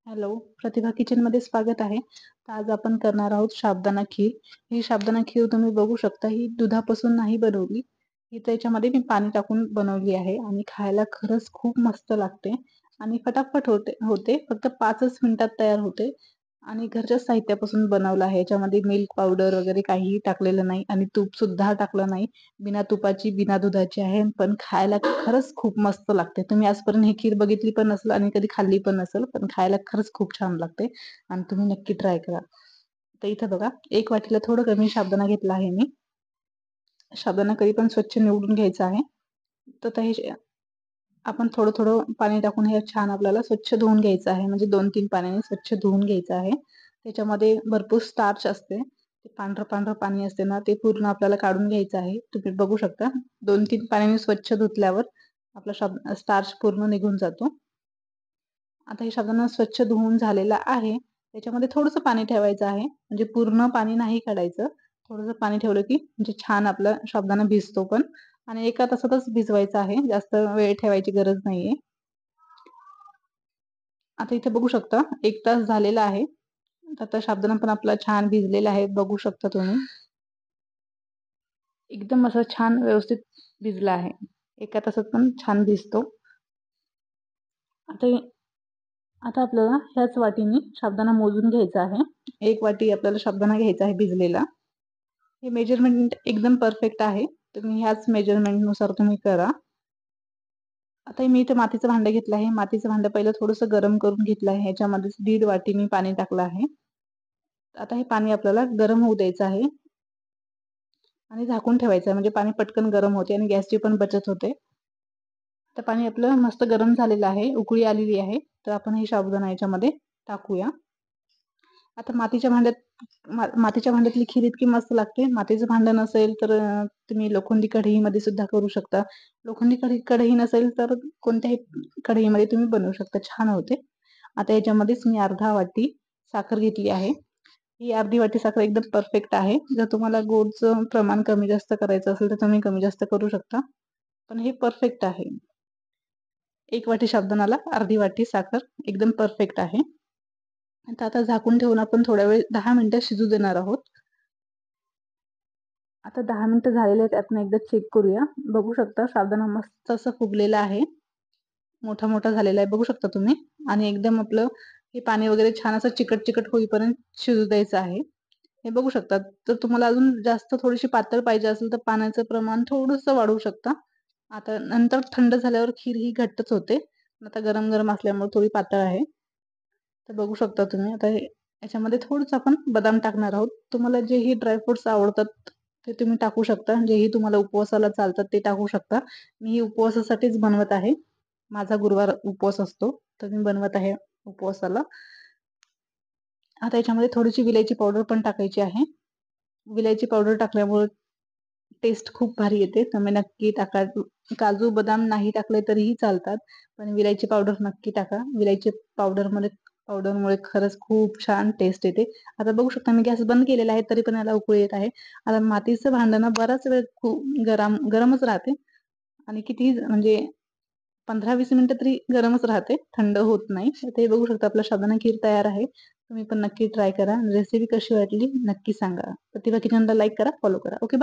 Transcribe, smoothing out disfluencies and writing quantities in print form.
Hello, प्रतिभा किचनमध्ये स्वागत आहे. तर आज आपण करणार आहोत साबुदाणा खीर. ही साबुदाणा खीर तुम्ही बघू शकता, ही दुधापासून नाही बनवली. ही त्याच्यामध्ये मी पाणी टाकून बनवली आहे आणि खायला खरंच खूप मस्त लागते आणि फटाफट होते होते. फक्त 5च मिनिटात तयार होते आणि घरच्या साहित्यापासून बनवलं आहे. याच्यामध्ये मिल्क पावडर वगैरे काहीही टाकलेलं नाही आणि तूप सुद्धा टाकलं नाही. बिना तुपाची, बिना दुधाची आहे, पण खायला खरंच खूप मस्त लागते. तुम्ही आजपर्यंत ही खीर बघितली पण नसेल आणि कधी खाल्ली पण नसेल, पण खायला खरंच खूप छान लागते आणि तुम्ही नक्की ट्राय करा. तर इथं बघा, 1 वाटीला थोडं कमी साबुदाणा घेतला आहे मी. साबुदाणा कधी पण स्वच्छ निवडून घ्यायचा आहे. तर हे आपण थोडं-थोडं पाणी टाकून हे छान आपल्याला स्वच्छ धुवून घ्यायचं आहे. म्हणजे 2-3 पाण्याने स्वच्छ धुवून घ्यायचं आहे. त्याच्यामध्ये भरपूर स्टार्च असते. ते पांढरं-पांढरं पाणी असते ना, ते पूर्ण आपल्याला काढून घ्यायचं आहे. तुम्ही बघू शकता 2-3 पाण्याने स्वच्छ धुतल्यावर आपला स्टार्च पूर्ण निघून जातो. आता हे साबुदाणा स्वच्छ धुवून झालेला आहे. त्याच्यामध्ये थोडंसं पाणी ठेवायचं आहे. म्हणजे पूर्ण पाणी नाही काढायचं. थोडंसं पाणी ठेवलं की म्हणजे छान आपला साबुदाणा भिजतो पण आणि 1 तासातच भिजवायचा आहे. जास्त वेळ ठेवायची गरज नाहीये. आता इथे बघू शकता 1 तास झालेला आहे. आता साबुदाणा पण आपला छान भिजलेला आहे. बघू शकता तुम्ही. एकदम असा छान व्यवस्थित भिजला आहे. 1 तासात पण छान भिजतो. आता आता आपल्याला ह्याच वाटीने साबुदाणा मोजून घ्यायचा आहे. 1 वाटी आपल्याला साबुदाणा घ्यायचा आहे भिजलेला. हे मेजरमेंट एकदम परफेक्ट आहे. तुम्ही ह्याच मेजरमेंटनुसार तुम्ही करा. आता मी इथे मातीचं भांडं घेतलं आहे. मातीचं भांडं पहिलं थोडंसं गरम करून घेतलं आहे. ह्याच्यामध्ये 1.5 वाटी मी पाणी टाकलं आहे. आता हे पाणी आपल्याला गरम होऊ द्यायचं आहे आणि झाकून ठेवायचं आहे. म्हणजे पाणी पटकन गरम होते आणि गॅसची पण बचत होते. तर पाणी आपलं मस्त गरम झालेलं आहे. उकळी आलेली आहे. तर आपण हे साबुदाणा याच्यामध्ये टाकूया. आता मातीच्या भांड्यातली खीर इतकी मस्त लागते. मातीचं भांडं नसेल तर तुम्ही लोखंडी कढईमध्ये सुद्धा करू शकता. लोखंडी कढई नसेल तर कोणत्याही कढईमध्ये तुम्ही बनवू शकता. छान होते. आता याच्यामध्येच मी अर्धा वाटी साखर घेतली आहे. ही अर्धी वाटी साखर एकदम परफेक्ट आहे. जर तुम्हाला गोडचं प्रमाण कमी जास्त करायचं असेल तर तुम्ही कमी जास्त करू शकता. पण हे परफेक्ट आहे. 1 वाटी साबुदाण्याला अर्धी वाटी साखर एकदम परफेक्ट आहे. आता झाकून ठेवून आपण थोडा वेळ 10 मिनिटं शिजू देणार आहोत. आता 10 मिनिटं झालेले आहेत. आपण एकदा चेक करूया. बघू शकता साबुदाणा मस्त असं फुगलेला आहे. मोठा-मोठा झालेला आहे. बघू शकता तुम्ही आणि एकदम आपलं हे पाणी वगैरे छान असं चिकट-चिकट होईपर्यंत शिजू द्यायचं आहे. हे बघू शकता. तर तुम्हाला अजून जास्त थोडीशी पातळ पाहिजे असेल तर पाण्याचं प्रमाण थोडंसं वाढवू शकता. आता नंतर थंड झाल्यावर खीर ही घट्टच होते. आता गरम-गरम असल्यामुळे थोडी पातळ आहे. तर बघू शकता तुम्ही. आता याच्यामध्ये थोडंसं आपण बदाम टाकणार आहोत. तुम्हाला जेही ड्रायफ्रुट्स आवडतात ते तुम्ही टाकू शकता. जेही तुम्हाला उपवासाला चालतात ते टाकू शकता. मी ही उपवासासाठीच बनवत आहे. माझा गुरुवार उपवास असतो, तर मी बनवत आहे उपवासाला. आता याच्यामध्ये थोडीशी विलायची पावडर पण टाकायची आहे. विलायची पावडर टाकल्यामुळे टेस्ट खूप भारी येते. तुम्ही नक्की टाका. काजू, बदाम नाही टाकले तरीही चालतात. पण विलायची पावडर नक्की टाका. विलायची पावडरमुळे खरंच खूप छान टेस्ट येते. आता बघू शकता मी गॅस बंद केलेला आहे, तरी पण याला उकळी येत आहे. आता मातीचं भांडं ना बराच वेळ गरमच राहते आणि कितीही म्हणजे 15-20 मिनिटं तरी गरमच राहते, थंड होत नाही. तर हे बघू शकता आपला साबुदाणा खीर तयार आहे. तुम्ही पण नक्की ट्राय करा. रेसिपी कशी वाटली नक्की सांगा. प्रतिभा किचनला लाईक करा, फॉलो करा. Okay bye.